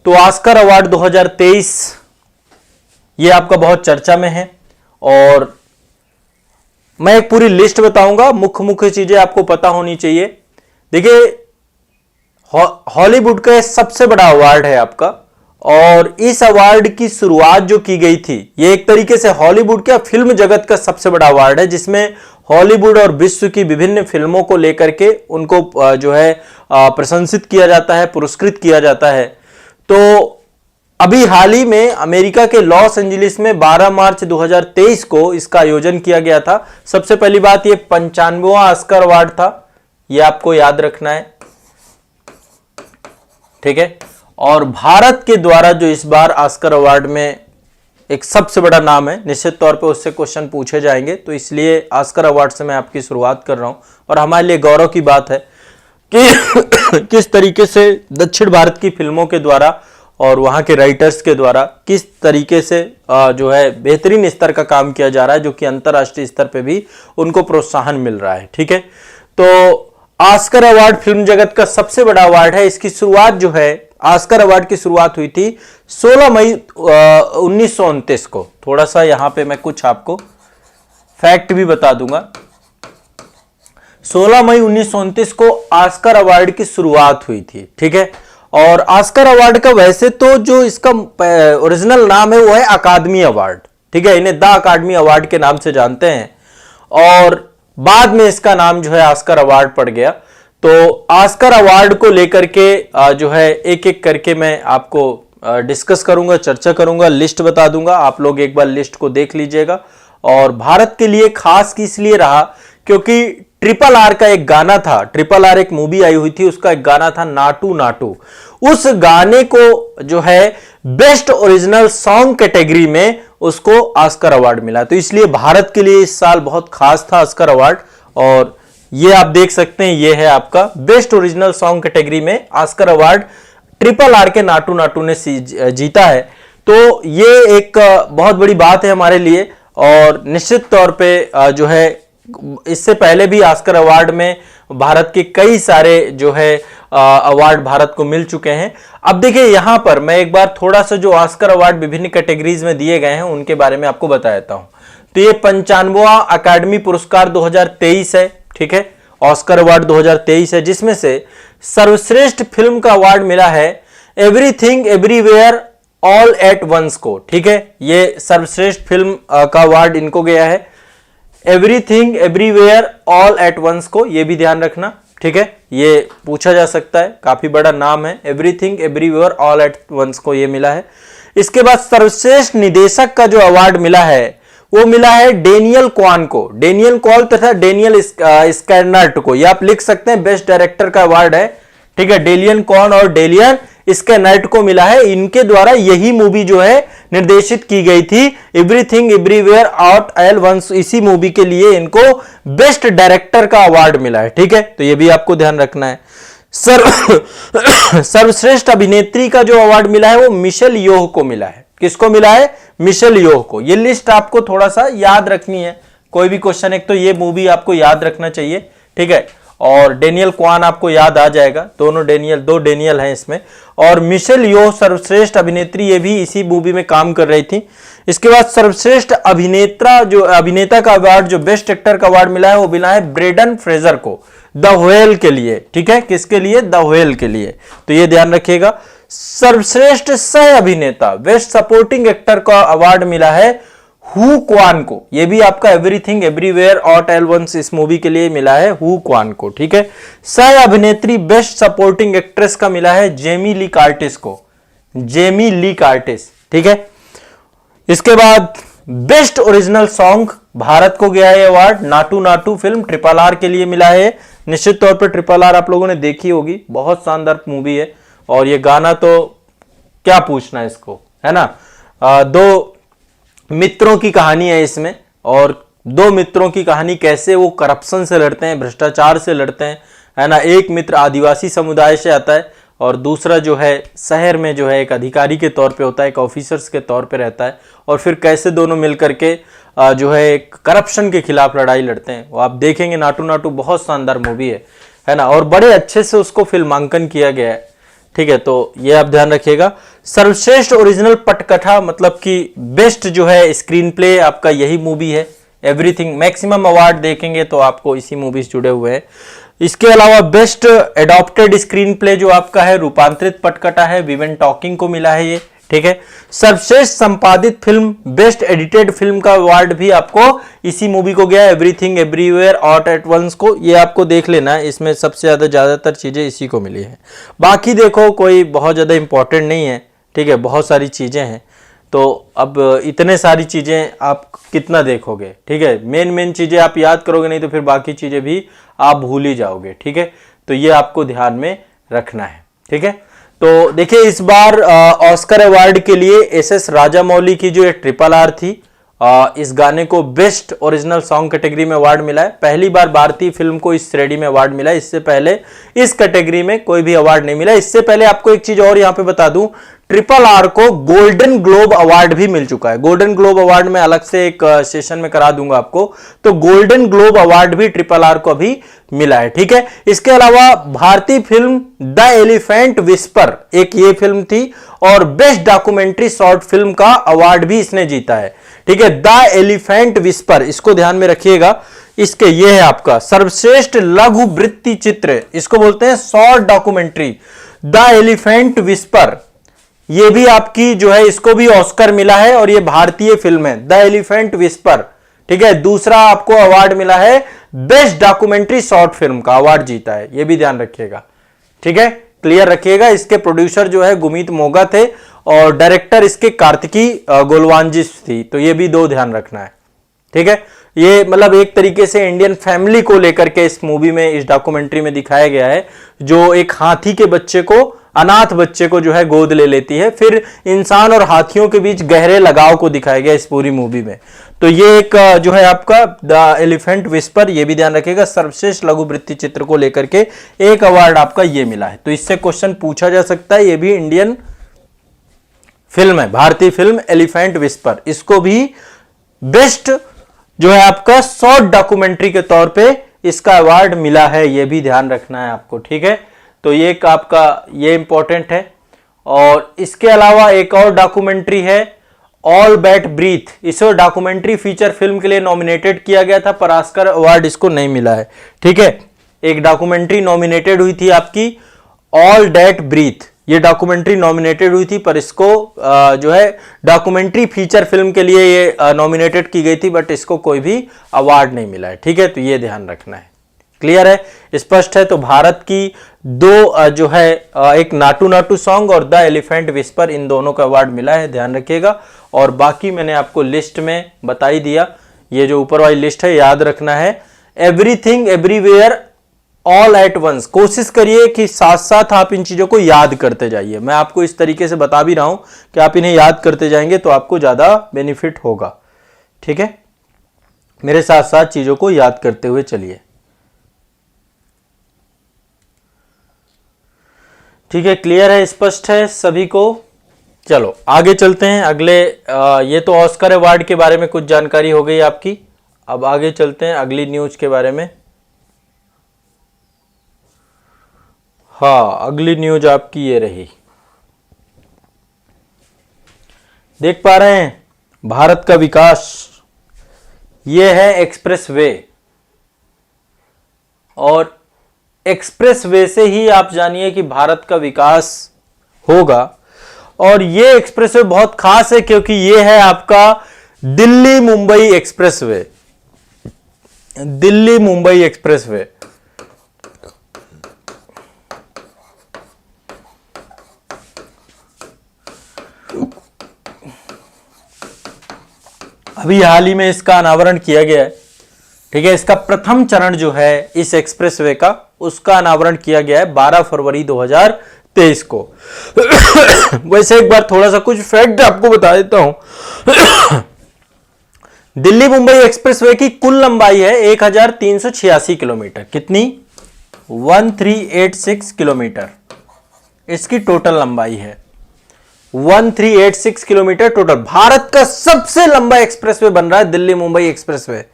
तो Oscar award 2023 ये आपका बहुत चर्चा में है और मैं एक पूरी लिस्ट बताऊंगा, मुख्य मुख्य चीजें आपको पता होनी चाहिए। देखिए, हॉलीवुड का सबसे बड़ा अवार्ड है आपका, और इस अवार्ड की शुरुआत जो की गई थी, ये एक तरीके से हॉलीवुड का फिल्म जगत का सबसे बड़ा अवार्ड है, जिसमें हॉलीवुड और विश्व की विभिन्न फिल्मों को लेकर के उनको जो है प्रशंसित किया जाता है, पुरस्कृत किया जाता है। तो अभी हाल ही में अमेरिका के लॉस एंजलिस में 12 मार्च 2023 को इसका आयोजन किया गया था। सबसे पहली बात, ये 95वां ऑस्कर अवार्ड था, ये आपको याद रखना है, ठीक है। और भारत के द्वारा जो इस बार ऑस्कर अवार्ड में एक सबसे बड़ा नाम है, निश्चित तौर पे उससे क्वेश्चन पूछे जाएंगे, तो इसलिए ऑस्कर अवार्ड से मैं आपकी शुरुआत कर रहा हूं। और हमारे लिए गौरव की बात है कि किस तरीके से दक्षिण भारत की फिल्मों के द्वारा और वहां के राइटर्स के द्वारा किस तरीके से जो है बेहतरीन स्तर का काम किया जा रहा है, जो कि अंतर्राष्ट्रीय स्तर पे भी उनको प्रोत्साहन मिल रहा है, ठीक है। तो ऑस्कर अवार्ड फिल्म जगत का सबसे बड़ा अवार्ड है। इसकी शुरुआत जो है, ऑस्कर अवार्ड की शुरुआत हुई थी 16 मई 1929 को। थोड़ा सा यहां पे मैं कुछ आपको फैक्ट भी बता दूंगा। 16 मई 1929 को ऑस्कर अवार्ड की शुरुआत हुई थी, ठीक है। और ऑस्कर अवार्ड का वैसे तो जो इसका ओरिजिनल नाम है वो है अकादमी अवार्ड, ठीक है। इन्हें द अकादमी अवार्ड के नाम से जानते हैं, और बाद में इसका नाम जो है ऑस्कर अवार्ड पड़ गया। तो ऑस्कर अवार्ड को लेकर के जो है एक एक करके मैं आपको डिस्कस करूंगा, चर्चा करूंगा, लिस्ट बता दूंगा। आप लोग एक बार लिस्ट को देख लीजिएगा। और भारत के लिए खास किस लिए रहा, क्योंकि ट्रिपल आर का एक गाना था, ट्रिपल आर एक मूवी आई हुई थी, उसका एक गाना था नाटू नाटू। उस गाने को जो है बेस्ट ओरिजिनल सॉन्ग कैटेगरी में उसको ऑस्कर अवार्ड मिला। तो इसलिए भारत के लिए इस साल बहुत खास था ऑस्कर अवार्ड। और ये आप देख सकते हैं, ये है आपका बेस्ट ओरिजिनल सॉन्ग कैटेगरी में ऑस्कर अवार्ड ट्रिपल आर के नाटू नाटू ने जीता है। तो ये एक बहुत बड़ी बात है हमारे लिए। और निश्चित तौर पे जो है इससे पहले भी ऑस्कर अवार्ड में भारत के कई सारे जो है अवार्ड भारत को मिल चुके हैं। अब देखिए, यहां पर मैं एक बार थोड़ा सा जो ऑस्कर अवार्ड विभिन्न कैटेगरीज में दिए गए हैं उनके बारे में आपको बता देता हूं। तो ये 95वां अकादमी पुरस्कार 2023 है, ठीक है। ऑस्कर अवार्ड 2023 है, जिसमें से सर्वश्रेष्ठ फिल्म का अवार्ड मिला है everything everywhere all at once को, ठीक है। ये सर्वश्रेष्ठ फिल्म का अवार्ड इनको गया है, everything everywhere all at once को, यह भी ध्यान रखना, ठीक है। ये पूछा जा सकता है, काफी बड़ा नाम है, everything everywhere all at once को ये मिला है। इसके बाद सर्वश्रेष्ठ निदेशक का जो अवार्ड मिला है वो मिला है डेनियल क्वान को, डेनियल कॉल तथा डेनियल स्कैनर्ट को। ये आप लिख सकते हैं, बेस्ट डायरेक्टर का अवार्ड है, ठीक है। डेलियन कॉन और डेलियन स्कैनर्ट को मिला है। इनके द्वारा यही मूवी जो है निर्देशित की गई थी, everything everywhere all at once. इसी मूवी के लिए इनको बेस्ट डायरेक्टर का अवार्ड मिला है, ठीक है। तो ये भी आपको ध्यान रखना है। सर्वश्रेष्ठ अभिनेत्री का जो अवार्ड मिला है वो मिशेल योह को मिला है। किसको मिला है? मिशेल योह को। ये लिस्ट आपको थोड़ा सा याद रखनी है, कोई भी क्वेश्चन एक तो ये मूवी आपको याद रखना चाहिए, ठीक है। और डेनियल क्वान आपको याद आ जाएगा, दोनों डेनियल, दो डेनियल हैं इसमें। और मिशेल योह सर्वश्रेष्ठ अभिनेत्री, ये भी इसी मूवी में काम कर रही थी। इसके बाद सर्वश्रेष्ठ अभिनेता का अवार्ड, जो बेस्ट एक्टर का अवार्ड मिला है वो मिला है ब्रेंडन फ्रेजर को, द व्हेल के लिए, ठीक है। किसके लिए? द व्हेल के लिए। तो ये ध्यान रखिएगा। सर्वश्रेष्ठ सह अभिनेता, बेस्ट सपोर्टिंग एक्टर का अवार्ड मिला है हु क्वान को। यह भी आपका everything everywhere all at once इस मूवी के लिए मिला है हु क्वान को, ठीक है। सह अभिनेत्री बेस्ट सपोर्टिंग एक्ट्रेस का मिला है जेमी ली कार्टिस को, जेमी ली कार्टिस, ठीक है। इसके बाद बेस्ट ओरिजिनल सॉन्ग भारत को गया है award, Naatu Naatu film triple R के लिए मिला है। निश्चित तौर पर ट्रिपल आर आप लोगों ने देखी होगी, बहुत शानदार मूवी है। और ये गाना तो क्या पूछना इसको, है ना। दो मित्रों की कहानी है इसमें, और दो मित्रों की कहानी कैसे वो करप्शन से लड़ते हैं, भ्रष्टाचार से लड़ते हैं, है ना। एक मित्र आदिवासी समुदाय से आता है और दूसरा जो है शहर में जो है एक अधिकारी के तौर पे होता है, एक ऑफिसर्स के तौर पे रहता है। और फिर कैसे दोनों मिलकर के जो है एक करप्शन के खिलाफ लड़ाई लड़ते हैं, वो आप देखेंगे। नाटू नाटू बहुत शानदार मूवी है ना। और बड़े अच्छे से उसको फिल्मांकन किया गया है, ठीक है, तो ये आप ध्यान रखिएगा। सर्वश्रेष्ठ ओरिजिनल पटकथा मतलब कि बेस्ट जो है स्क्रीन प्ले आपका यही मूवी है। एवरीथिंग मैक्सिमम अवार्ड देखेंगे तो आपको इसी मूवी से जुड़े हुए हैं। इसके अलावा बेस्ट एडॉप्टेड स्क्रीन प्ले जो आपका है रूपांतरित पटकथा है, विवन टॉकिंग को मिला है ये, ठीक है। सर्वश्रेष्ठ संपादित फिल्म बेस्ट एडिटेड फिल्म का अवार्ड भी आपको इसी मूवी को गया, everything everywhere all at once को। ये आपको देख लेना है, इसमें सबसे ज्यादातर चीजें इसी को मिली है। बाकी देखो कोई बहुत ज्यादा इंपॉर्टेंट नहीं है, ठीक है, बहुत सारी चीजें हैं। तो अब इतने सारी चीजें आप कितना देखोगे, ठीक है। मेन चीजें आप याद करोगे, नहीं तो फिर बाकी चीजें भी आप भूल ही जाओगे, ठीक है। तो ये आपको ध्यान में रखना है, ठीक है। तो देखिए इस बार ऑस्कर अवार्ड के लिए एस राजामौली की जो ट्रिपल आर थी, इस गाने को बेस्ट ओरिजिनल सॉन्ग कैटेगरी में अवार्ड मिला है। पहली बार भारतीय फिल्म को इस श्रेणी में अवार्ड मिला है, इससे पहले इस कैटेगरी में कोई भी अवार्ड नहीं मिला। इससे पहले आपको एक चीज और यहां पे बता दूं, ट्रिपल आर को गोल्डन ग्लोब अवार्ड भी मिल चुका है। गोल्डन ग्लोब अवार्ड में अलग से एक सेशन में करा दूंगा आपको। तो गोल्डन ग्लोब अवार्ड भी ट्रिपल आर को अभी मिला है, ठीक है। इसके अलावा भारतीय फिल्म द एलिफेंट विस्पर एक ये फिल्म थी, और बेस्ट डॉक्यूमेंट्री शॉर्ट फिल्म का अवार्ड भी इसने जीता है, ठीक है। द एलिफेंट विस्पर, इसको ध्यान में रखिएगा। इसके ये है आपका सर्वश्रेष्ठ लघु वृत्ति चित्र, इसको बोलते हैं short documentary, the elephant whisper. ये भी आपकी जो है इसको भी ऑस्कर मिला है, और ये भारतीय फिल्म है द एलिफेंट विस्पर, ठीक है। दूसरा आपको अवार्ड मिला है बेस्ट डॉक्यूमेंट्री शॉर्ट फिल्म का अवार्ड जीता है, ये भी ध्यान रखिएगा, ठीक है, क्लियर रखिएगा। इसके प्रोड्यूसर जो है गुमीत मोगा थे, और डायरेक्टर इसके कार्तिकी गोलवांजिस थी। तो ये भी दो ध्यान रखना है, ठीक है। ये मतलब एक तरीके से इंडियन फैमिली को लेकर के इस मूवी में, इस डॉक्यूमेंट्री में दिखाया गया है, जो एक हाथी के बच्चे को, अनाथ बच्चे को जो है गोद ले लेती है। फिर इंसान और हाथियों के बीच गहरे लगाव को दिखाया गया इस पूरी मूवी में। तो ये एक जो है आपका द एलिफेंट विस्पर, ये भी ध्यान रखिएगा, सर्वश्रेष्ठ लघु वृत्ति चित्र को लेकर के एक अवार्ड आपका ये मिला है। तो इससे क्वेश्चन पूछा जा सकता है। ये भी इंडियन फिल्म है, भारतीय फिल्म एलिफेंट विस्पर, इसको भी बेस्ट जो है आपका शॉर्ट डॉक्यूमेंट्री के तौर पे इसका अवार्ड मिला है, ये भी ध्यान रखना है आपको, ठीक है। तो ये एक आपका ये इंपॉर्टेंट है। और इसके अलावा एक और डॉक्यूमेंट्री है ऑल बैट ब्रीथ, इसे डॉक्यूमेंट्री फीचर फिल्म के लिए नॉमिनेटेड किया गया था, पर ऑस्कर अवार्ड इसको नहीं मिला है, ठीक है। एक डॉक्यूमेंट्री नॉमिनेटेड हुई थी आपकी ऑल डेट ब्रीथ, ये डॉक्यूमेंट्री नॉमिनेटेड हुई थी, पर इसको जो है डॉक्यूमेंट्री फीचर फिल्म के लिए ये नॉमिनेटेड की गई थी, बट इसको कोई भी अवार्ड नहीं मिला है, ठीक है। तो ये ध्यान रखना है, क्लियर है, स्पष्ट है। तो भारत की दो जो है एक नाटू नाटू सॉन्ग और द एलिफेंट विस्पर, इन दोनों का अवार्ड मिला है, ध्यान रखिएगा। और बाकी मैंने आपको लिस्ट में बता ही दिया, ये जो ऊपर वाली लिस्ट है याद रखना है। Everything everywhere all at once, कोशिश करिए कि साथ साथ आप इन चीजों को याद करते जाइए। मैं आपको इस तरीके से बता भी रहा हूं कि आप इन्हें याद करते जाएंगे तो आपको ज्यादा बेनिफिट होगा, ठीक है। मेरे साथ साथ चीजों को याद करते हुए चलिए, ठीक है, क्लियर है, स्पष्ट है सभी को। चलो आगे चलते हैं अगले ये तो ऑस्कर अवार्ड के बारे में कुछ जानकारी हो गई आपकी। अब आगे चलते हैं अगली न्यूज के बारे में। हाँ, अगली न्यूज आपकी ये रही, देख पा रहे हैं, भारत का विकास, ये है एक्सप्रेस वे, और एक्सप्रेस वे से ही आप जानिए कि भारत का विकास होगा। और ये एक्सप्रेस वे बहुत खास है क्योंकि ये है आपका Delhi Mumbai express way, Delhi Mumbai express way. अभी हाल ही में इसका अनावरण किया गया है, ठीक है। इसका प्रथम चरण जो है इस एक्सप्रेसवे का, उसका अनावरण किया गया है 12 फरवरी 2023 को। वैसे एक बार थोड़ा सा कुछ फैक्ट आपको बता देता हूं। दिल्ली मुंबई एक्सप्रेसवे की कुल लंबाई है 1386 किलोमीटर, कितनी? 1386 किलोमीटर इसकी टोटल लंबाई है, 1386 किलोमीटर टोटल। भारत का सबसे लंबा एक्सप्रेसवे बन रहा है दिल्ली मुंबई एक्सप्रेसवे।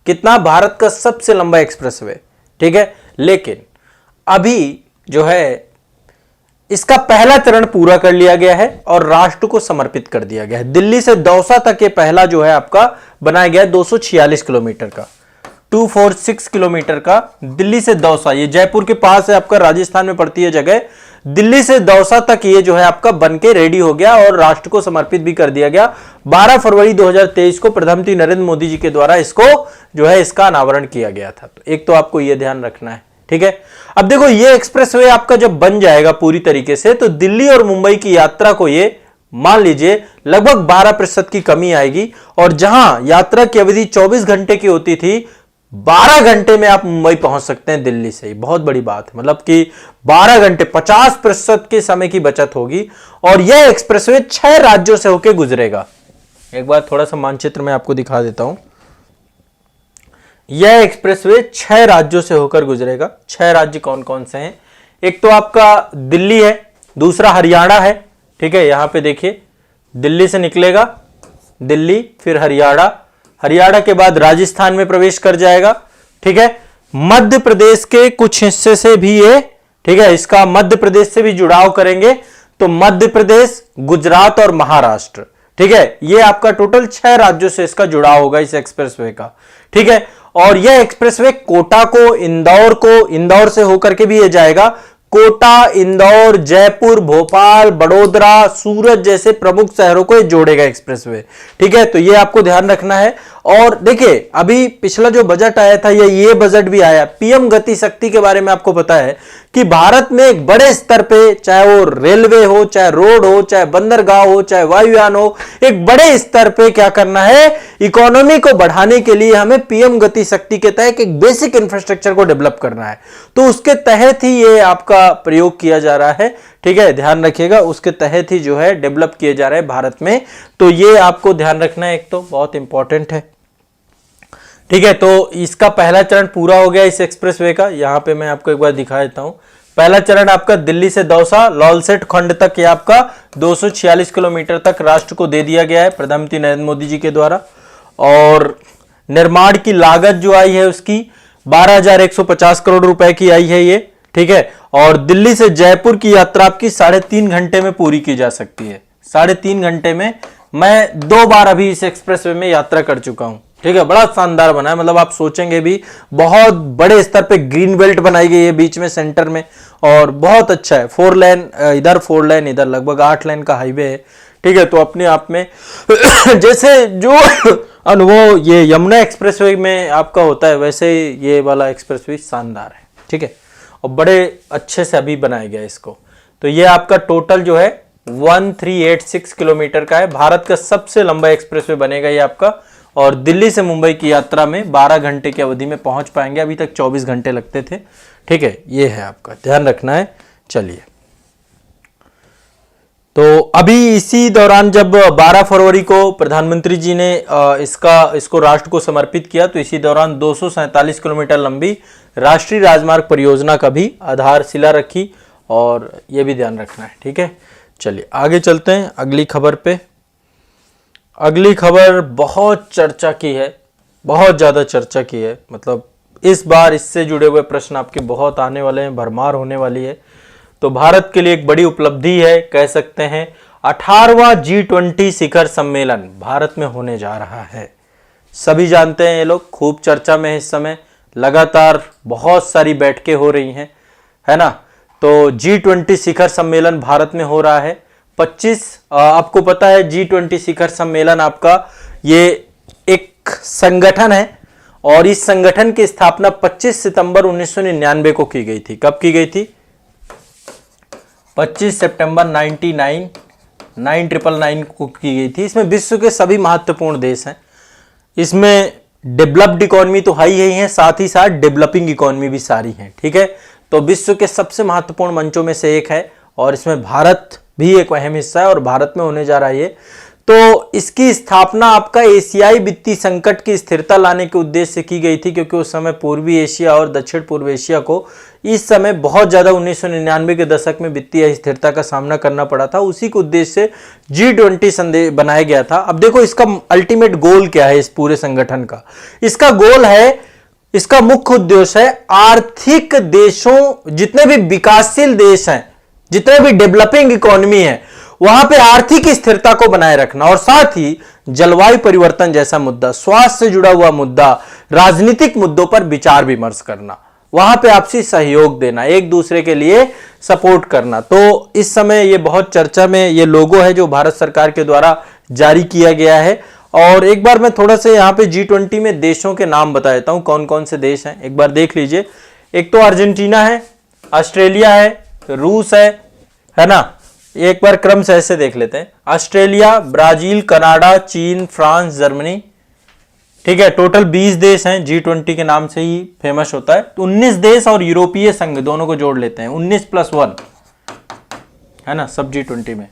कितना? भारत का सबसे लंबा एक्सप्रेसवे, ठीक है। लेकिन अभी जो है इसका पहला चरण पूरा कर लिया गया है और राष्ट्र को समर्पित कर दिया गया है। दिल्ली से दौसा तक ये पहला जो है आपका बनाया गया है 246 किलोमीटर का, 246 किलोमीटर का दिल्ली से दौसा, ये जयपुर के पास है आपका, राजस्थान में पड़ती है जगह। दिल्ली से दौसा तक ये जो है आपका बनके रेडी हो गया और राष्ट्र को समर्पित भी कर दिया गया। 12 फरवरी 2023 को प्रधानमंत्री नरेंद्र मोदी जी के द्वारा इसको जो है इसका अनावरण किया गया था। तो एक तो आपको ये ध्यान रखना है, ठीक है। अब देखो ये एक्सप्रेसवे आपका जब बन जाएगा पूरी तरीके से तो दिल्ली और मुंबई की यात्रा को ये मान लीजिए लगभग 12% की कमी आएगी, और जहां यात्रा की अवधि 24 घंटे की होती थी 12 घंटे में आप मुंबई पहुंच सकते हैं दिल्ली से। बहुत बड़ी बात है, मतलब कि 12 घंटे 50% के समय की बचत होगी। और यह एक्सप्रेसवे 6 राज्यों से होकर गुजरेगा। एक बार थोड़ा सा मानचित्र में आपको दिखा देता हूं। यह एक्सप्रेसवे 6 राज्यों से होकर गुजरेगा। 6 राज्य कौन कौन से हैं? एक तो आपका दिल्ली है, दूसरा हरियाणा है, ठीक है। यहां पे देखिए दिल्ली से निकलेगा, दिल्ली फिर हरियाणा, हरियाणा के बाद राजस्थान में प्रवेश कर जाएगा, ठीक है। मध्य प्रदेश के कुछ हिस्से से भी ये, ठीक है, इसका मध्य प्रदेश से भी जुड़ाव करेंगे तो मध्य प्रदेश, गुजरात और महाराष्ट्र, ठीक है। ये आपका टोटल 6 राज्यों से इसका जुड़ाव होगा इस एक्सप्रेसवे का, ठीक है। और यह एक्सप्रेसवे कोटा को, इंदौर से होकर के भी ये जाएगा। कोटा, इंदौर, जयपुर, भोपाल, बड़ोदरा, सूरत जैसे प्रमुख शहरों को जोड़ेगा एक्सप्रेसवे, ठीक है। तो ये आपको ध्यान रखना है। और देखिए अभी पिछला जो बजट आया था या ये बजट भी आया, पीएम गति शक्ति के बारे में आपको पता है कि भारत में एक बड़े स्तर पे, चाहे वो रेलवे हो, चाहे रोड हो, चाहे बंदरगाह हो, चाहे वायुयान हो, एक बड़े स्तर पे क्या करना है, इकोनॉमी को बढ़ाने के लिए हमें पीएम गति शक्ति के तहत एक बेसिक इंफ्रास्ट्रक्चर को डेवलप करना है। तो उसके तहत ही ये आपका प्रयोग किया जा रहा है, ठीक है। ध्यान रखिएगा, उसके तहत ही जो है डेवलप किए जा रहे हैं भारत में। तो ये आपको ध्यान रखना है, एक तो बहुत इंपॉर्टेंट है, ठीक है। तो इसका पहला चरण पूरा हो गया इस एक्सप्रेसवे का। यहां पे मैं आपको एक बार दिखा देता हूं। पहला चरण आपका दिल्ली से दौसा, लॉलसेट खंड तक ये आपका 246 किलोमीटर तक राष्ट्र को दे दिया गया है प्रधानमंत्री नरेंद्र मोदी जी के द्वारा। और निर्माण की लागत जो आई है उसकी 12,150 करोड़ रुपए की आई है ये, ठीक है। और दिल्ली से जयपुर की यात्रा आपकी 3.5 घंटे में पूरी की जा सकती है। 3.5 घंटे में। मैं 2 बार अभी इस एक्सप्रेसवे में यात्रा कर चुका हूं, ठीक है। बड़ा शानदार बना है, मतलब आप सोचेंगे भी, बहुत बड़े स्तर पे ग्रीन बेल्ट बनाई गई है बीच में सेंटर में, और बहुत अच्छा है। 4 लेन इधर, 4 लेन इधर, लगभग 8 लेन का हाईवे है, ठीक है। तो अपने आप में जैसे जो अनुभव ये यमुना एक्सप्रेसवे में आपका होता है वैसे ये वाला एक्सप्रेसवे शानदार है, ठीक है। और बड़े अच्छे से अभी बनाया गया इसको। तो ये आपका टोटल जो है 1386 किलोमीटर का है। भारत का सबसे लंबा एक्सप्रेसवे बनेगा ये आपका। और दिल्ली से मुंबई की यात्रा में 12 घंटे की अवधि में पहुंच पाएंगे, अभी तक 24 घंटे लगते थे, ठीक है। ये है आपका, ध्यान रखना है। चलिए, तो अभी इसी दौरान जब 12 फरवरी को प्रधानमंत्री जी ने इसको राष्ट्र को समर्पित किया, तो इसी दौरान 247 किलोमीटर लंबी राष्ट्रीय राजमार्ग परियोजना का भी आधारशिला रखी, और यह भी ध्यान रखना है, ठीक है। चलिए आगे चलते हैं अगली खबर पे। अगली खबर बहुत चर्चा की है, बहुत ज़्यादा चर्चा की है, मतलब इस बार इससे जुड़े हुए प्रश्न आपके बहुत आने वाले हैं, भरमार होने वाली है। तो भारत के लिए एक बड़ी उपलब्धि है, कह सकते हैं। 18वां G20 शिखर सम्मेलन भारत में होने जा रहा है। सभी जानते हैं, ये लोग खूब चर्चा में है इस समय, लगातार बहुत सारी बैठकें हो रही हैं, है ना। तो G20 शिखर सम्मेलन भारत में हो रहा है 25, आपको पता है G20 शिखर सम्मेलन आपका ये एक संगठन है, और इस संगठन की स्थापना 25 सितंबर 1999 को की गई थी। कब की गई थी? 25 सितंबर 1999 को की गई थी। इसमें विश्व के सभी महत्वपूर्ण देश हैं। इसमें डेवलप्ड इकोनॉमी तो हाई ही है, साथ ही साथ डेवलपिंग इकोनॉमी भी सारी हैं, ठीक है। तो विश्व के सबसे महत्वपूर्ण मंचों में से एक है, और इसमें भारत भी एक अहम हिस्सा है, और भारत में होने जा रहा है ये। तो इसकी स्थापना आपका एशियाई वित्तीय संकट की स्थिरता लाने के उद्देश्य से की गई थी, क्योंकि उस समय पूर्वी एशिया और दक्षिण पूर्व एशिया को इस समय बहुत ज्यादा 1999 के दशक में वित्तीय अस्थिरता का सामना करना पड़ा था। उसी के उद्देश्य से G20 संदेश बनाया गया था। अब देखो इसका अल्टीमेट गोल क्या है इस पूरे संगठन का। इसका गोल है, इसका मुख्य उद्देश्य है आर्थिक देशों, जितने भी विकासशील देश हैं, जितने भी डेवलपिंग इकोनॉमी है वहां पे आर्थिक स्थिरता को बनाए रखना, और साथ ही जलवायु परिवर्तन जैसा मुद्दा, स्वास्थ्य से जुड़ा हुआ मुद्दा, राजनीतिक मुद्दों पर विचार विमर्श करना, वहां पे आपसी सहयोग देना, एक दूसरे के लिए सपोर्ट करना। तो इस समय ये बहुत चर्चा में ये लोगो है जो भारत सरकार के द्वारा जारी किया गया है। और एक बार मैं थोड़ा सा यहाँ पे G20 में देशों के नाम बता देता हूं, कौन कौन से देश हैं, एक बार देख लीजिए। एक तो अर्जेंटीना है, ऑस्ट्रेलिया है, रूस है ना। एक बार क्रम से ऐसे देख लेते हैं, ऑस्ट्रेलिया, ब्राजील, कनाडा, चीन, फ्रांस, जर्मनी, ठीक है। टोटल 20 देश हैं, G20 के नाम से ही फेमस होता है। तो 19 देश और यूरोपीय संघ दोनों को जोड़ लेते हैं, 19+1 है ना, सब G20 में।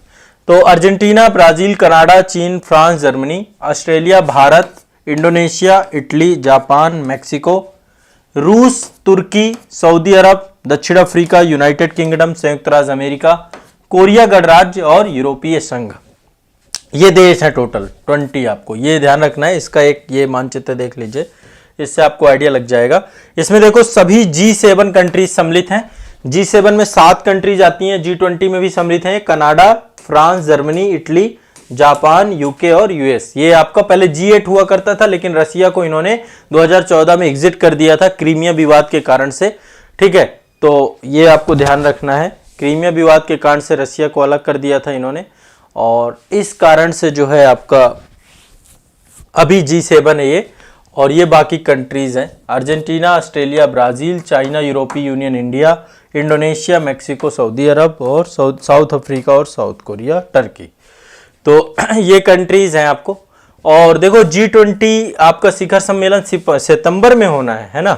तो अर्जेंटीना, ब्राजील, कनाडा, चीन, France, Germany, Australia, Bharat, Indonesia, Italy, Japan, Mexico, रूस, तुर्की, सऊदी अरब, दक्षिण अफ्रीका, यूनाइटेड किंगडम, संयुक्त राज्य अमेरिका, कोरिया गणराज्य और यूरोपीय संघ। ये देश है टोटल 20। आपको ये ध्यान रखना है, इसका एक ये मानचित्र देख लीजिए, इससे आपको आइडिया लग जाएगा। इसमें देखो सभी G7 कंट्रीज सम्मिलित हैं। G7 में 7 कंट्रीज आती हैं, G20 में भी सम्मिलित हैं, Canada, France, Germany, Italy, Japan, UK और यूएस। ये आपका पहले G8 हुआ करता था, लेकिन रसिया को इन्होंने 2014 में एग्जिट कर दिया था क्रीमिया विवाद के कारण से, ठीक है। तो ये आपको ध्यान रखना है, क्रीमिया विवाद के कारण से रसिया को अलग कर दिया था इन्होंने, और इस कारण से जो है आपका अभी G7 है ये। और ये बाकी कंट्रीज हैं, अर्जेंटीना, ऑस्ट्रेलिया, ब्राजील, चाइना, यूरोपीय union, India, Indonesia, Mexico, Saudi Arab और साउथ अफ्रीका और साउथ कोरिया, टर्की। तो ये कंट्रीज हैं आपको। और देखो G20 आपका शिखर सम्मेलन सितंबर में होना है ना,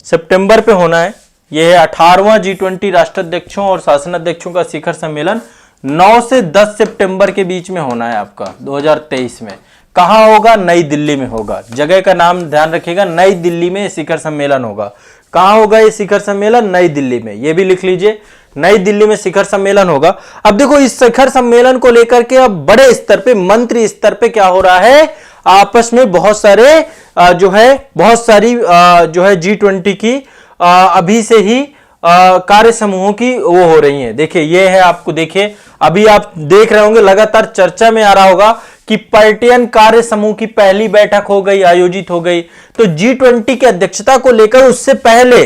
सितंबर पे होना है। यह है 18वां G20 राष्ट्राध्यक्षों और शासनाध्यक्षों का शिखर सम्मेलन, 9 से 10 सितंबर के बीच में होना है आपका 2023 में। कहां होगा? नई दिल्ली में होगा। जगह का नाम ध्यान रखिएगा, नई दिल्ली में शिखर सम्मेलन होगा। कहां होगा ये शिखर सम्मेलन? नई दिल्ली में। ये भी लिख लीजिए, नई दिल्ली में शिखर सम्मेलन होगा। अब देखो इस शिखर सम्मेलन को लेकर के अब बड़े स्तर पे, मंत्री स्तर पे क्या हो रहा है, आपस में बहुत सारे बहुत सारी जो है G20 की अभी से ही कार्य समूहों की वो हो रही हैं। देखिए ये है, आपको देखिए अभी आप देख रहे होंगे लगातार चर्चा में आ रहा होगा कि पर्यटन कार्य समूह की पहली बैठक हो गई, आयोजित हो गई। तो G20 की अध्यक्षता को लेकर उससे पहले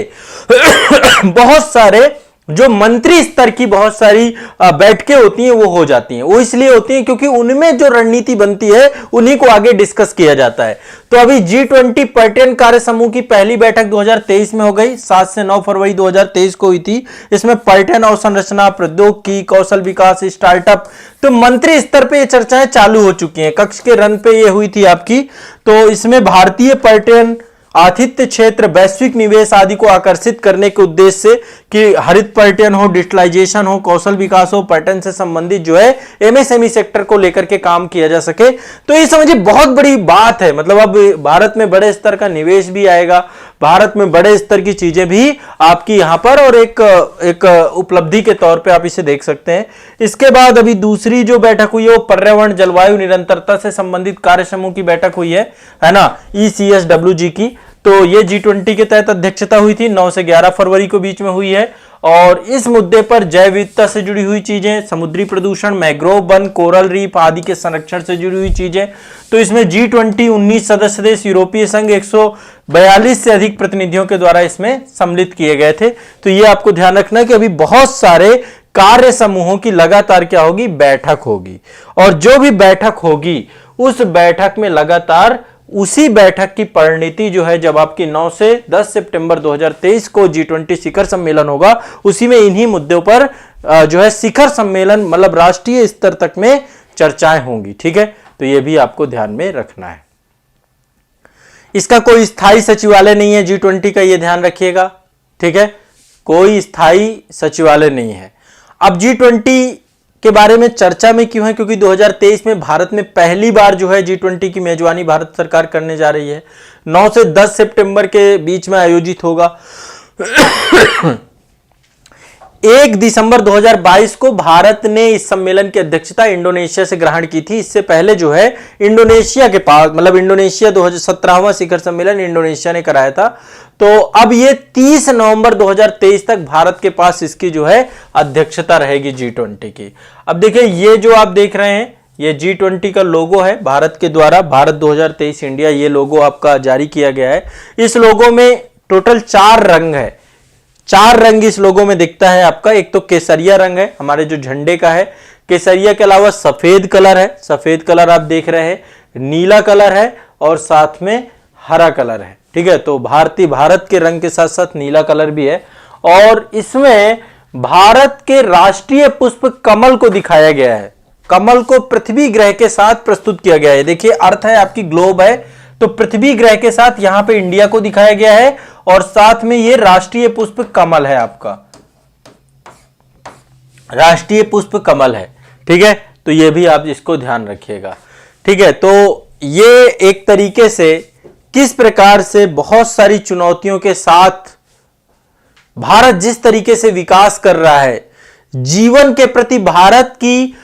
बहुत सारे जो मंत्री स्तर की बहुत सारी बैठकें होती हैं वो हो जाती हैं। वो इसलिए होती हैं क्योंकि उनमें जो रणनीति बनती है उन्हीं को आगे डिस्कस किया जाता है। तो अभी G20 पर्यटन कार्य समूह की पहली बैठक 2023 में हो गई, 7 से 9 फरवरी 2023 को हुई थी। इसमें पर्यटन अवसंरचना, प्रौद्योगिकी, कौशल विकास, स्टार्टअप, तो मंत्री स्तर पे ये चर्चाएं चालू हो चुकी हैं। कक्ष के रन पे ये हुई थी आपकी। तो इसमें भारतीय पर्यटन, आतिथ्य क्षेत्र, वैश्विक निवेश आदि को आकर्षित करने के उद्देश्य से कि हरित पर्यटन हो, डिजिटलाइजेशन हो, कौशल विकास हो, पर्यटन से संबंधित जो है MSME सेक्टर को लेकर के काम किया जा सके। तो ये समझिए बहुत बड़ी बात है। मतलब अब भारत में बड़े स्तर का निवेश भी आएगा, भारत में बड़े स्तर की चीजें भी आपकी यहां पर, और एक उपलब्धि के तौर पे आप इसे देख सकते हैं। इसके बाद अभी दूसरी जो बैठक हुई है वो पर्यावरण जलवायु निरंतरता से संबंधित कार्य समूह की बैठक हुई है ना, ECSWG की। तो ये G20 के तहत अध्यक्षता हुई थी, 9 से 11 फरवरी को बीच में हुई है। और इस मुद्दे पर जैव विविधता से जुड़ी हुई चीजें, समुद्री प्रदूषण, मैंग्रोव वन, कोरल रीफ आदि के संरक्षण से जुड़ी हुई चीजें। तो इसमें G20 19 सदस्य देश, यूरोपीय संघ 142 से अधिक प्रतिनिधियों के द्वारा इसमें सम्मिलित किए गए थे। तो ये आपको ध्यान रखना है कि अभी बहुत सारे कार्य समूहों की लगातार क्या होगी, बैठक होगी। और जो भी बैठक होगी उस बैठक में लगातार उसी बैठक की परिणति जो है, जब आपकी 9 से 10 सितंबर 2023 को G20 शिखर सम्मेलन होगा, उसी में इन्हीं मुद्दों पर जो है शिखर सम्मेलन मतलब राष्ट्रीय स्तर तक में चर्चाएं होंगी। ठीक है, तो यह भी आपको ध्यान में रखना है। इसका कोई स्थायी सचिवालय नहीं है G20 का, यह ध्यान रखिएगा। ठीक है, कोई स्थायी सचिवालय नहीं है। अब G20 के बारे में चर्चा में क्यों है? क्योंकि 2023 में भारत में पहली बार जो है G20 की मेजबानी भारत सरकार करने जा रही है। 9 से 10 सितंबर के बीच में आयोजित होगा। 1 दिसंबर 2022 को भारत ने इस सम्मेलन की अध्यक्षता इंडोनेशिया से ग्रहण की थी। इससे पहले जो है इंडोनेशिया के पास, मतलब इंडोनेशिया 2017वां शिखर सम्मेलन इंडोनेशिया ने कराया था। तो अब ये 30 नवंबर 2023 तक भारत के पास इसकी जो है अध्यक्षता रहेगी G20 की। अब देखिए ये जो आप देख रहे हैं ये G20 का लोगो है भारत के द्वारा, भारत 2023 इंडिया, ये लोगो आपका जारी किया गया है। इस लोगो में टोटल 4 रंग है, 4 रंग इस लोगो में दिखता है आपका। एक तो केसरिया रंग है हमारे जो झंडे का है, केसरिया के अलावा सफेद कलर है, सफेद कलर आप देख रहे हैं, नीला कलर है और साथ में हरा कलर है। ठीक है, तो भारत के रंग के साथ साथ नीला कलर भी है और इसमें भारत के राष्ट्रीय पुष्प कमल को दिखाया गया है। कमल को पृथ्वी ग्रह के साथ प्रस्तुत किया गया है। देखिए अर्थ है आपकी ग्लोब है, तो पृथ्वी ग्रह के साथ यहां पे इंडिया को दिखाया गया है और साथ में ये राष्ट्रीय पुष्प कमल है, आपका राष्ट्रीय पुष्प कमल है। ठीक है, तो ये भी आप इसको ध्यान रखिएगा। ठीक है, तो ये एक तरीके से किस प्रकार से बहुत सारी चुनौतियों के साथ भारत जिस तरीके से विकास कर रहा है, जीवन के प्रति भारत की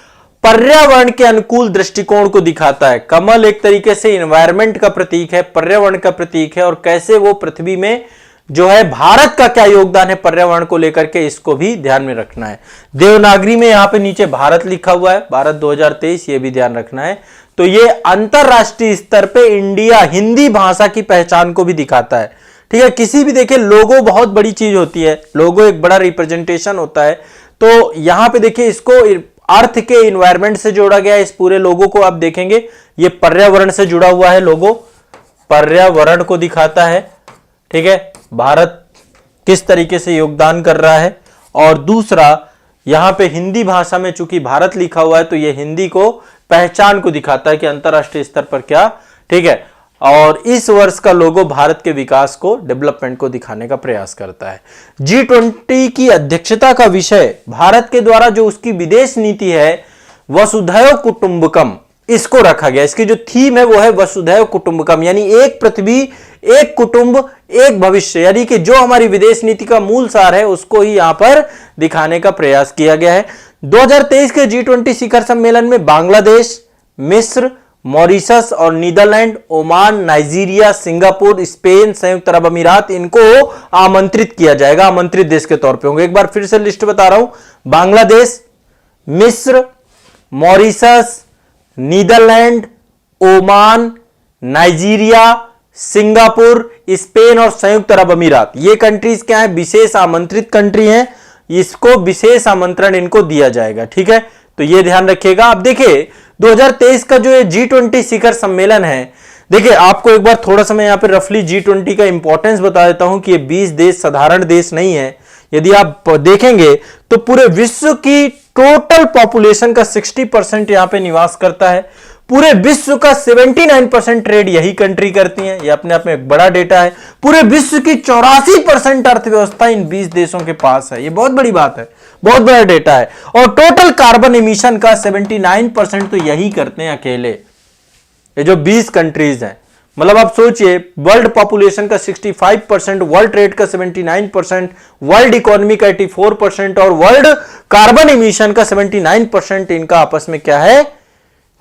पर्यावरण के अनुकूल दृष्टिकोण को दिखाता है। कमल एक तरीके से एनवायरनमेंट का प्रतीक है, पर्यावरण का प्रतीक है और कैसे वो पृथ्वी में जो है भारत का क्या योगदान है पर्यावरण को लेकर के, इसको भी ध्यान में रखना है। देवनागरी में यहां पे नीचे भारत लिखा हुआ है, भारत 2023, ये भी ध्यान रखना है। तो ये अंतरराष्ट्रीय स्तर पे इंडिया हिंदी भाषा की पहचान को भी दिखाता है। ठीक है, किसी भी देखिए लोगो बहुत बड़ी चीज होती है, लोगो एक बड़ा रिप्रेजेंटेशन होता है। तो यहां पे देखिए इसको अर्थ के एनवायरनमेंट से जोड़ा गया है। इस पूरे लोगो को आप देखेंगे ये पर्यावरण से जुड़ा हुआ है, लोगो पर्यावरण को दिखाता है। ठीक है, भारत किस तरीके से योगदान कर रहा है। और दूसरा यहां पे हिंदी भाषा में चूंकि भारत लिखा हुआ है तो ये हिंदी को पहचान को दिखाता है कि अंतरराष्ट्रीय स्तर पर क्या। ठीक है, और इस वर्ष का लोगो भारत के विकास को, डेवलपमेंट को दिखाने का प्रयास करता है। G20 की अध्यक्षता का विषय भारत के द्वारा जो उसकी विदेश नीति है वसुधैव कुटुंबकम, इसको रखा गया। इसकी जो थीम है वो है वसुधैव कुटुंबकम, यानी एक पृथ्वी, एक कुटुंब, एक भविष्य, यानी कि जो हमारी विदेश नीति का मूल सार है उसको ही यहां पर दिखाने का प्रयास किया गया है। 2023 के G20 शिखर सम्मेलन में बांग्लादेश, मिस्र, मॉरिशस और Netherland, Oman, Nigeria, Singapore, Spain, संयुक्त अरब अमीरात, इनको आमंत्रित किया जाएगा, आमंत्रित देश के तौर पे होंगे। एक बार फिर से लिस्ट बता रहा हूं, बांग्लादेश, मिस्र, Mauritius, Netherland, Oman, Nigeria, Singapore, Spain और संयुक्त अरब अमीरात, ये कंट्रीज क्या है, विशेष आमंत्रित कंट्री हैं। इसको विशेष आमंत्रण इनको दिया जाएगा। ठीक है, तो ये ध्यान रखिएगा। अब देखिए 2023 का जो ये G20 शिखर सम्मेलन है, देखिए आपको एक बार थोड़ा सा मैं यहाँ पे रफली G20 का इंपॉर्टेंस बता देता हूं कि ये 20 देश साधारण देश नहीं है। यदि आप देखेंगे तो पूरे विश्व की टोटल पॉपुलेशन का 60% यहाँ पे निवास करता है। पूरे विश्व का 79% ट्रेड यही कंट्री करती है, ये अपने आप में एक बड़ा डेटा है। पूरे विश्व की 84% अर्थव्यवस्था इन 20 देशों के पास है, ये बहुत बड़ी बात है, बहुत बड़ा डेटा है। और टोटल कार्बन एमिशन का 79% तो यही करते हैं अकेले, ये जो 20 कंट्रीज हैं। मतलब आप सोचिए, वर्ल्ड पॉपुलेशन का 65%, वर्ल्ड ट्रेड का 79%, वर्ल्ड इकोनॉमी का 84% और वर्ल्ड कार्बन एमिशन का 79% इनका आपस में क्या है।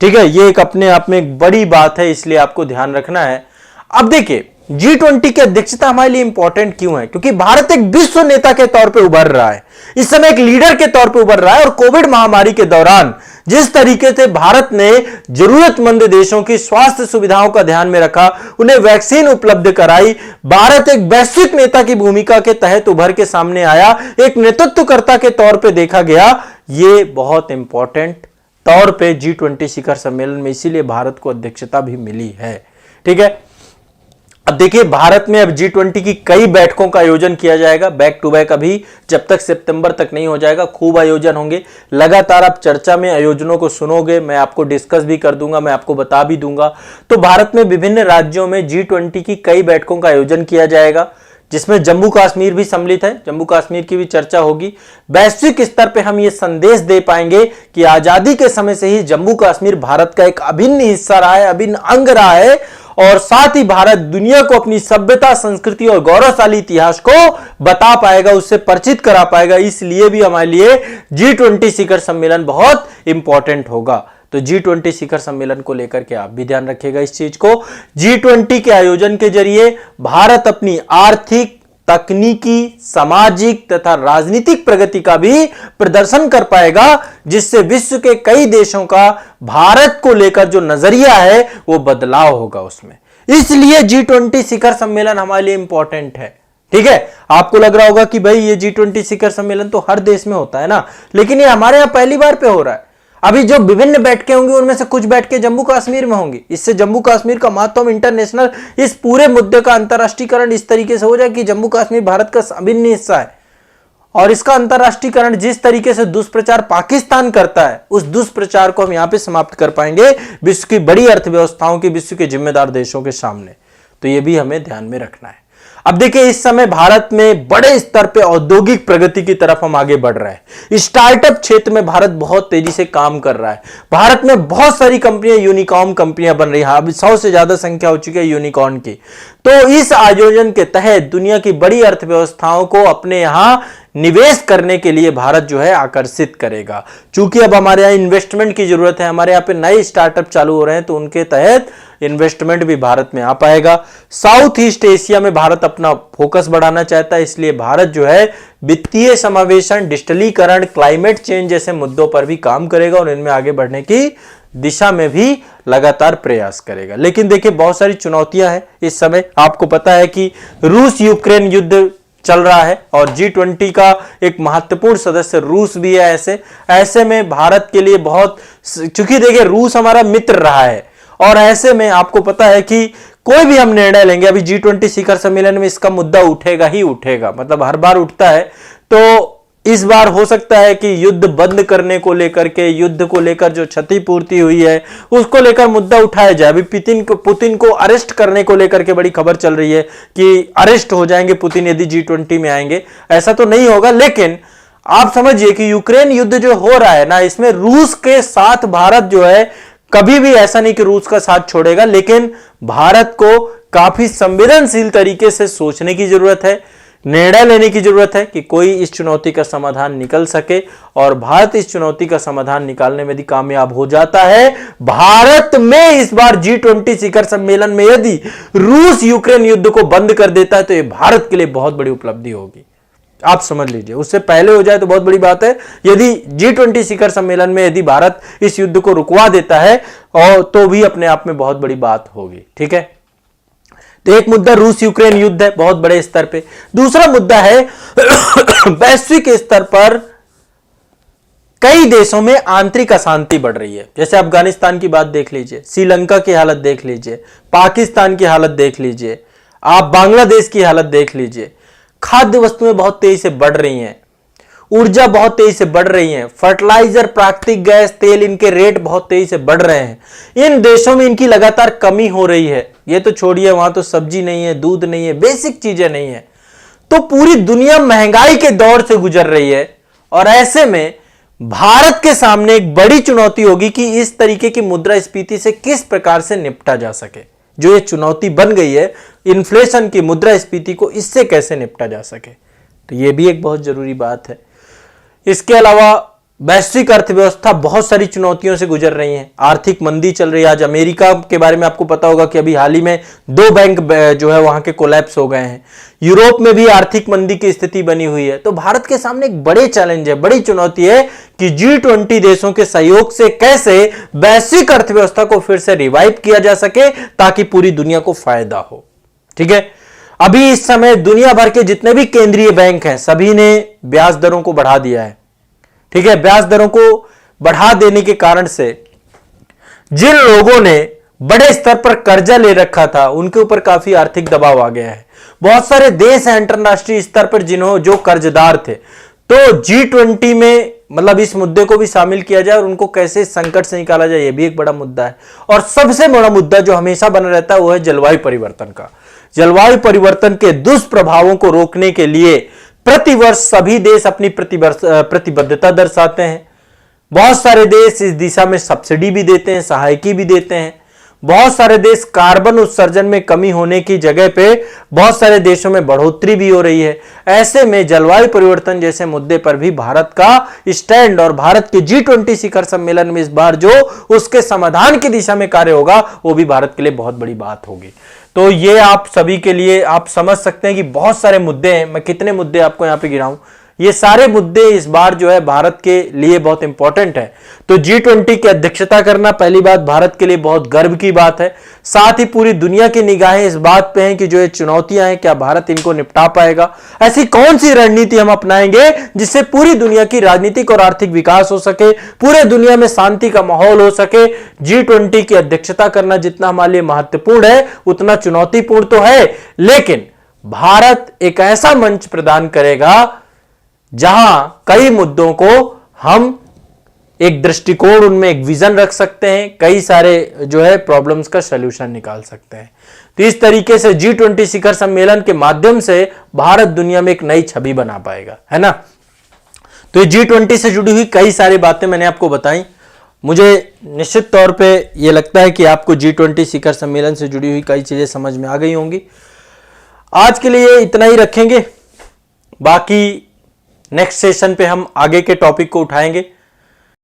ठीक है, ये एक अपने आप में एक बड़ी बात है, इसलिए आपको ध्यान रखना है। अब देखिए G20 की अध्यक्षता हमारे लिए इंपॉर्टेंट क्यों है, क्योंकि भारत एक विश्व नेता के तौर पे उभर रहा है, इस समय एक लीडर के तौर पे उभर रहा है। और कोविड महामारी के दौरान जिस तरीके से भारत ने जरूरतमंद देशों की स्वास्थ्य सुविधाओं का ध्यान में रखा, उन्हें वैक्सीन उपलब्ध कराई, भारत एक वैश्विक नेता की भूमिका के तहत उभर के सामने आया, एक नेतृत्वकर्ता के तौर पे देखा गया। ये बहुत इंपॉर्टेंट तौर पे G20 शिखर सम्मेलन में इसीलिए भारत को अध्यक्षता भी मिली है। ठीक है, अब देखिए भारत में अब G20 की कई बैठकों का आयोजन किया जाएगा, बैक टू बैक, अभी जब तक सितंबर तक नहीं हो जाएगा, खूब आयोजन होंगे। लगातार आप चर्चा में आयोजनों को सुनोगे, मैं आपको डिस्कस भी कर दूंगा, मैं आपको बता भी दूंगा। तो भारत में विभिन्न राज्यों में G20 की कई बैठकों का आयोजन किया जाएगा, जिसमें जम्मू कश्मीर भी सम्मिलित है, जम्मू कश्मीर की भी चर्चा होगी। वैश्विक स्तर पे हम ये संदेश दे पाएंगे कि आजादी के समय से ही जम्मू कश्मीर भारत का एक अभिन्न हिस्सा रहा है, अभिन्न अंग रहा है और साथ ही भारत दुनिया को अपनी सभ्यता, संस्कृति और गौरवशाली इतिहास को बता पाएगा, उससे परिचित करा पाएगा। इसलिए भी हमारे लिए G20 शिखर सम्मेलन बहुत इंपॉर्टेंट होगा। तो G20 शिखर सम्मेलन को लेकर के आप भी ध्यान रखिएगा इस चीज को। G20 के आयोजन के जरिए भारत अपनी आर्थिक, तकनीकी, सामाजिक तथा राजनीतिक प्रगति का भी प्रदर्शन कर पाएगा, जिससे विश्व के कई देशों का भारत को लेकर जो नजरिया है वो बदलाव होगा उसमें। इसलिए G20 शिखर सम्मेलन हमारे लिए इंपॉर्टेंट है। ठीक है, आपको लग रहा होगा कि भाई ये G20 शिखर सम्मेलन तो हर देश में होता है ना, लेकिन ये हमारे यहां पहली बार पे हो रहा है। अभी जो विभिन्न बैठकें होंगी उनमें से कुछ बैठकें जम्मू कश्मीर में होंगी। इससे जम्मू कश्मीर का महत्व इंटरनेशनल, इस पूरे मुद्दे का अंतरराष्ट्रीयकरण इस तरीके से हो जाए कि जम्मू कश्मीर भारत का अभिन्न हिस्सा है, और इसका अंतरराष्ट्रीयकरण जिस तरीके से दुष्प्रचार पाकिस्तान करता है, उस दुष्प्रचार को हम यहां पे समाप्त कर पाएंगे विश्व की बड़ी अर्थव्यवस्थाओं की, विश्व के जिम्मेदार देशों के सामने। तो यह भी हमें ध्यान में रखना है। अब देखिए, इस समय भारत में बड़े स्तर पे औद्योगिक प्रगति की तरफ हम आगे बढ़ रहे हैं। स्टार्टअप क्षेत्र में भारत बहुत तेजी से काम कर रहा है। भारत में बहुत सारी कंपनियां, यूनिकॉर्न कंपनियां बन रही हैं। अभी 100 से ज्यादा संख्या हो चुकी है यूनिकॉर्न की। तो इस आयोजन के तहत दुनिया की बड़ी अर्थव्यवस्थाओं को अपने यहां निवेश करने के लिए भारत जो है आकर्षित करेगा। चूंकि अब हमारे यहाँ इन्वेस्टमेंट की जरूरत है, हमारे यहाँ पे नए स्टार्टअप चालू हो रहे हैं, तो उनके तहत इन्वेस्टमेंट भी भारत में आ पाएगा। साउथ ईस्ट एशिया में भारत अपना फोकस बढ़ाना चाहता है, इसलिए भारत जो है वित्तीय समावेशन, डिजिटलीकरण, क्लाइमेट चेंज जैसे मुद्दों पर भी काम करेगा और इनमें आगे बढ़ने की दिशा में भी लगातार प्रयास करेगा। लेकिन देखिए, बहुत सारी चुनौतियां हैं इस समय। आपको पता है कि रूस यूक्रेन युद्ध चल रहा है और G20 का एक महत्वपूर्ण सदस्य रूस भी है। ऐसे में भारत के लिए बहुत, चूंकि देखिए रूस हमारा मित्र रहा है, और ऐसे में आपको पता है कि कोई भी हम निर्णय लेंगे, अभी G20 शिखर सम्मेलन में इसका मुद्दा उठेगा ही उठेगा, मतलब हर बार उठता है। तो इस बार हो सकता है कि युद्ध बंद करने को लेकर के, युद्ध को लेकर जो क्षतिपूर्ति हुई है उसको लेकर मुद्दा उठाया जाए। अभी पुतिन को अरेस्ट करने को लेकर के बड़ी खबर चल रही है कि अरेस्ट हो जाएंगे पुतिन यदि G20 में आएंगे। ऐसा तो नहीं होगा, लेकिन आप समझिए कि यूक्रेन युद्ध जो हो रहा है ना, इसमें रूस के साथ भारत जो है, कभी भी ऐसा नहीं कि रूस का साथ छोड़ेगा, लेकिन भारत को काफी संवेदनशील तरीके से सोचने की जरूरत है, निर्णय लेने की जरूरत है कि कोई इस चुनौती का समाधान निकल सके। और भारत इस चुनौती का समाधान निकालने में यदि कामयाब हो जाता है, भारत में इस बार G20 शिखर सम्मेलन में यदि रूस यूक्रेन युद्ध को बंद कर देता है, तो यह भारत के लिए बहुत बड़ी उपलब्धि होगी। आप समझ लीजिए, उससे पहले हो जाए तो बहुत बड़ी बात है। यदि G20 शिखर सम्मेलन में यदि भारत इस युद्ध को रुकवा देता है, और तो भी अपने आप में बहुत बड़ी बात होगी। ठीक है, तो एक मुद्दा रूस यूक्रेन युद्ध है बहुत बड़े स्तर पे। दूसरा मुद्दा है वैश्विक स्तर पर कई देशों में आंतरिक अशांति बढ़ रही है। जैसे अफगानिस्तान की बात देख लीजिए, श्रीलंका की हालत देख लीजिए, पाकिस्तान की हालत देख लीजिए, आप बांग्लादेश की हालत देख लीजिए। खाद्य वस्तुएं बहुत तेजी से बढ़ रही हैं, ऊर्जा बहुत तेजी से बढ़ रही है, फर्टिलाइजर, प्राकृतिक गैस, तेल, इनके रेट बहुत तेजी से बढ़ रहे हैं। इन देशों में इनकी लगातार कमी हो रही है। ये तो छोड़िए, वहां तो सब्जी नहीं है, दूध नहीं है, बेसिक चीजें नहीं है। तो पूरी दुनिया महंगाई के दौर से गुजर रही है, और ऐसे में भारत के सामने एक बड़ी चुनौती होगी कि इस तरीके की मुद्रास्फीति से किस प्रकार से निपटा जा सके। जो ये चुनौती बन गई है इन्फ्लेशन की, मुद्रास्फीति को, इससे कैसे निपटा जा सके, तो ये भी एक बहुत जरूरी बात है। इसके अलावा वैश्विक अर्थव्यवस्था बहुत सारी चुनौतियों से गुजर रही है। आर्थिक मंदी चल रही है। आज अमेरिका के बारे में आपको पता होगा कि अभी हाल ही में 2 बैंक जो है वहां के कोलैप्स हो गए हैं। यूरोप में भी आर्थिक मंदी की स्थिति बनी हुई है। तो भारत के सामने एक बड़े चैलेंज है, बड़ी चुनौती है कि G20 देशों के सहयोग से कैसे वैश्विक अर्थव्यवस्था को फिर से रिवाइव किया जा सके, ताकि पूरी दुनिया को फायदा हो। ठीक है, अभी इस समय दुनिया भर के जितने भी केंद्रीय बैंक हैं, सभी ने ब्याज दरों को बढ़ा दिया है। ठीक है, ब्याज दरों को बढ़ा देने के कारण से जिन लोगों ने बड़े स्तर पर कर्जा ले रखा था, उनके ऊपर काफी आर्थिक दबाव आ गया है। बहुत सारे देश हैं अंतरराष्ट्रीय स्तर पर जो कर्जदार थे। तो G20 में मतलब इस मुद्दे को भी शामिल किया जाए और उनको कैसे इस संकट से निकाला जाए, यह भी एक बड़ा मुद्दा है। और सबसे बड़ा मुद्दा जो हमेशा बना रहता है वो है जलवायु परिवर्तन का। जलवायु परिवर्तन के दुष्प्रभावों को रोकने के लिए प्रतिवर्ष सभी देश अपनी प्रतिबद्धता दर्शाते हैं। बहुत सारे देश इस दिशा में सब्सिडी भी देते हैं, सहायता भी देते हैं। बहुत सारे देश कार्बन उत्सर्जन में कमी होने की जगह पे बहुत सारे देशों में बढ़ोतरी भी हो रही है। ऐसे में जलवायु परिवर्तन जैसे मुद्दे पर भी भारत का स्टैंड और भारत के G20 शिखर सम्मेलन में इस बार जो उसके समाधान की दिशा में कार्य होगा वो भी भारत के लिए बहुत बड़ी बात होगी। तो ये आप सभी के लिए आप समझ सकते हैं कि बहुत सारे मुद्दे हैं। मैं कितने मुद्दे आपको यहां पे गिनाऊं, ये सारे मुद्दे इस बार जो है भारत के लिए बहुत इंपॉर्टेंट है। तो G20 की अध्यक्षता करना पहली बात भारत के लिए बहुत गर्व की बात है। साथ ही पूरी दुनिया की निगाहें इस बात पे हैं कि जो ये चुनौतियां हैं क्या भारत इनको निपटा पाएगा। ऐसी कौन सी रणनीति हम अपनाएंगे जिससे पूरी दुनिया की राजनीतिक और आर्थिक विकास हो सके, पूरे दुनिया में शांति का माहौल हो सके। G20 की अध्यक्षता करना जितना हमारे लिए महत्वपूर्ण है उतना चुनौतीपूर्ण तो है, लेकिन भारत एक ऐसा मंच प्रदान करेगा जहां कई मुद्दों को हम एक दृष्टिकोण, उनमें एक विजन रख सकते हैं, कई सारे जो है प्रॉब्लम्स का सलूशन निकाल सकते हैं। तो इस तरीके से G20 शिखर सम्मेलन के माध्यम से भारत दुनिया में एक नई छवि बना पाएगा, है ना। तो ये G20 से जुड़ी हुई कई सारी बातें मैंने आपको बताई। मुझे निश्चित तौर पे ये लगता है कि आपको G20 शिखर सम्मेलन से जुड़ी हुई कई चीजें समझ में आ गई होंगी। आज के लिए इतना ही रखेंगे, बाकी नेक्स्ट सेशन पे हम आगे के टॉपिक को उठाएंगे।